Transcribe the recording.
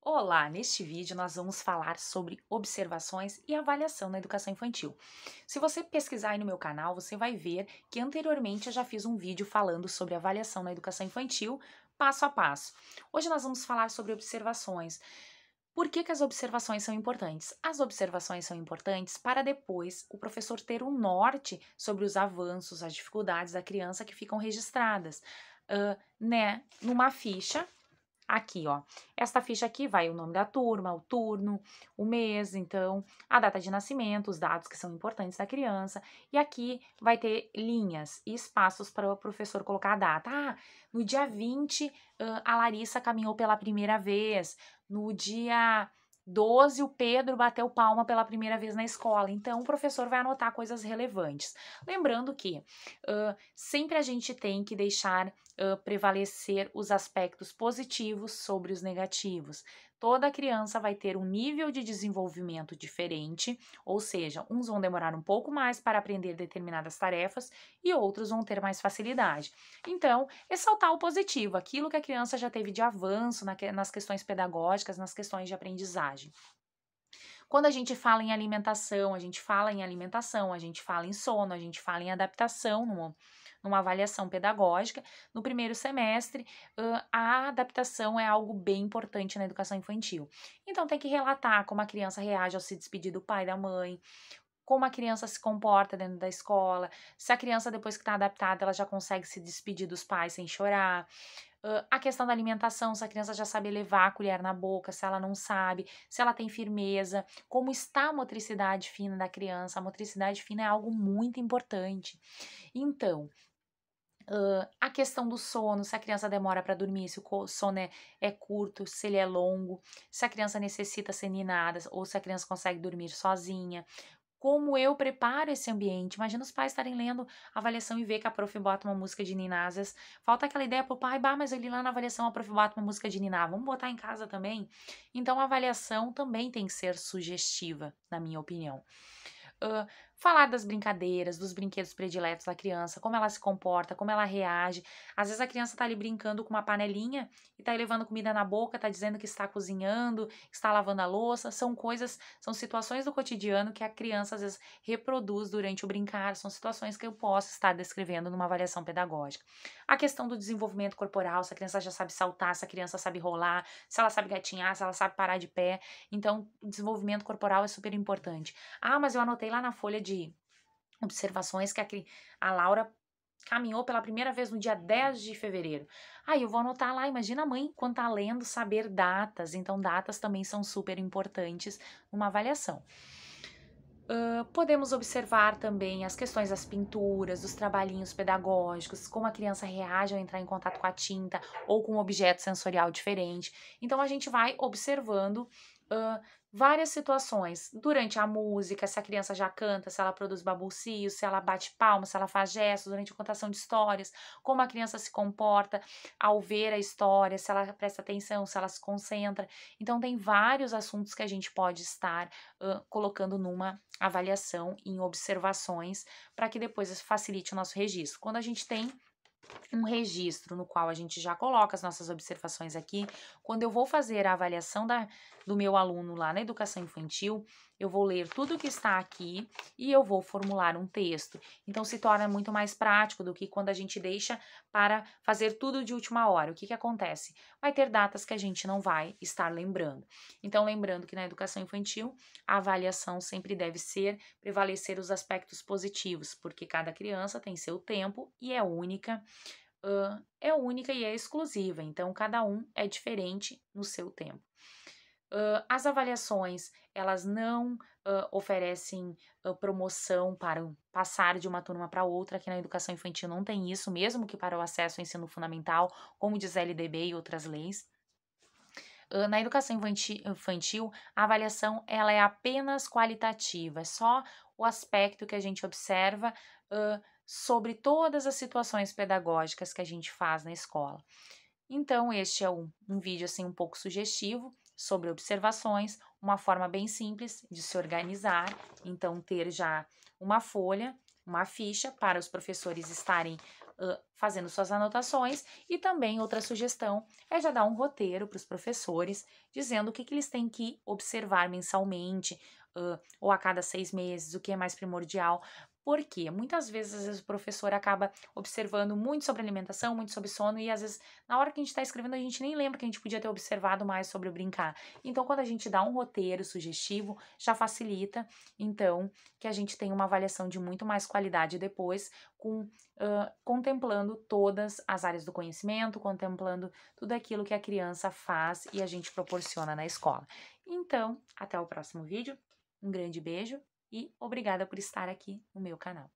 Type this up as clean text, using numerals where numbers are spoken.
Olá, neste vídeo nós vamos falar sobre observações e avaliação na educação infantil. Se você pesquisar aí no meu canal, você vai ver que anteriormente eu já fiz um vídeo falando sobre avaliação na educação infantil, passo a passo. Hoje nós vamos falar sobre observações. Por que as observações são importantes? As observações são importantes para depois o professor ter um norte sobre os avanços, as dificuldades da criança que ficam registradas, numa ficha. Aqui, ó, esta ficha aqui vai o nome da turma, o turno, o mês, então, a data de nascimento, os dados que são importantes da criança, e aqui vai ter linhas e espaços para o professor colocar a data. Ah, no dia 20, a Larissa caminhou pela primeira vez, no dia 12, o Pedro bateu palma pela primeira vez na escola, então o professor vai anotar coisas relevantes. Lembrando que sempre a gente tem que deixar prevalecer os aspectos positivos sobre os negativos. Toda criança vai ter um nível de desenvolvimento diferente, ou seja, uns vão demorar um pouco mais para aprender determinadas tarefas e outros vão ter mais facilidade. Então, ressaltar o positivo, aquilo que a criança já teve de avanço nas questões pedagógicas, nas questões de aprendizagem. Quando a gente fala em alimentação, a gente fala em alimentação, a gente fala em sono, a gente fala em adaptação numa avaliação pedagógica. No primeiro semestre, a adaptação é algo bem importante na educação infantil. Então, tem que relatar como a criança reage ao se despedir do pai e da mãe, como a criança se comporta dentro da escola, se a criança, depois que está adaptada, ela já consegue se despedir dos pais sem chorar. A questão da alimentação, se a criança já sabe levar a colher na boca, se ela não sabe, se ela tem firmeza, como está a motricidade fina da criança. A motricidade fina é algo muito importante. Então, a questão do sono, se a criança demora para dormir, se o sono é curto, se ele é longo, se a criança necessita ser ninada ou se a criança consegue dormir sozinha. Como eu preparo esse ambiente? Imagina os pais estarem lendo a avaliação e ver que a prof bota uma música de Nina, às vezes falta aquela ideia pro pai, bah, mas eu li lá na avaliação a prof bota uma música de Niná, vamos botar em casa também? Então a avaliação também tem que ser sugestiva, na minha opinião. Hã, Falar das brincadeiras, dos brinquedos prediletos da criança, como ela se comporta, como ela reage. Às vezes a criança tá ali brincando com uma panelinha e tá aí levando comida na boca, tá dizendo que está cozinhando, que está lavando a louça. São situações do cotidiano que a criança às vezes reproduz durante o brincar, são situações que eu posso estar descrevendo numa avaliação pedagógica. A questão do desenvolvimento corporal, se a criança já sabe saltar, se a criança sabe rolar, se ela sabe gatinhar, se ela sabe parar de pé. Então, o desenvolvimento corporal é super importante. Ah, mas eu anotei lá na folha de observações que a Laura caminhou pela primeira vez no dia 10 de fevereiro. Aí eu vou anotar lá, imagina a mãe, quando tá lendo, saber datas. Então, datas também são super importantes numa avaliação. Podemos observar também as questões das pinturas, dos trabalhinhos pedagógicos, como a criança reage ao entrar em contato com a tinta ou com um objeto sensorial diferente. Então, a gente vai observando hã, várias situações. Durante a música, se a criança já canta, se ela produz balbucios, se ela bate palmas, se ela faz gestos, durante a contação de histórias, como a criança se comporta ao ver a história, se ela presta atenção, se ela se concentra. Então, tem vários assuntos que a gente pode estar colocando numa avaliação, em observações, para que depois isso facilite o nosso registro. Quando a gente tem um registro no qual a gente já coloca as nossas observações aqui. Quando eu vou fazer a avaliação do meu aluno lá na educação infantil, eu vou ler tudo que está aqui e eu vou formular um texto. Então, se torna muito mais prático do que quando a gente deixa para fazer tudo de última hora. O que acontece? Vai ter datas que a gente não vai estar lembrando. Então, lembrando que na educação infantil, a avaliação sempre deve prevalecer os aspectos positivos, porque cada criança tem seu tempo e é única e é exclusiva, então cada um é diferente no seu tempo. As avaliações, elas não oferecem promoção para passar de uma turma para outra, aqui na educação infantil não tem isso, mesmo que para o acesso ao ensino fundamental, como diz a LDB e outras leis. Na educação infantil, a avaliação ela é apenas qualitativa, é só o aspecto que a gente observa sobre todas as situações pedagógicas que a gente faz na escola. Então, este é um vídeo assim um pouco sugestivo sobre observações, uma forma bem simples de se organizar. Então, ter já uma folha, uma ficha para os professores estarem fazendo suas anotações, e também outra sugestão é já dar um roteiro para os professores, dizendo o que eles têm que observar mensalmente, ou a cada 6 meses, o que é mais primordial. Porque muitas vezes, às vezes, o professor acaba observando muito sobre alimentação, muito sobre sono, e às vezes, na hora que a gente está escrevendo, a gente nem lembra que a gente podia ter observado mais sobre o brincar. Então, quando a gente dá um roteiro sugestivo, já facilita, então, que a gente tenha uma avaliação de muito mais qualidade depois, contemplando todas as áreas do conhecimento, contemplando tudo aquilo que a criança faz e a gente proporciona na escola. Então, até o próximo vídeo, um grande beijo e obrigada por estar aqui no meu canal.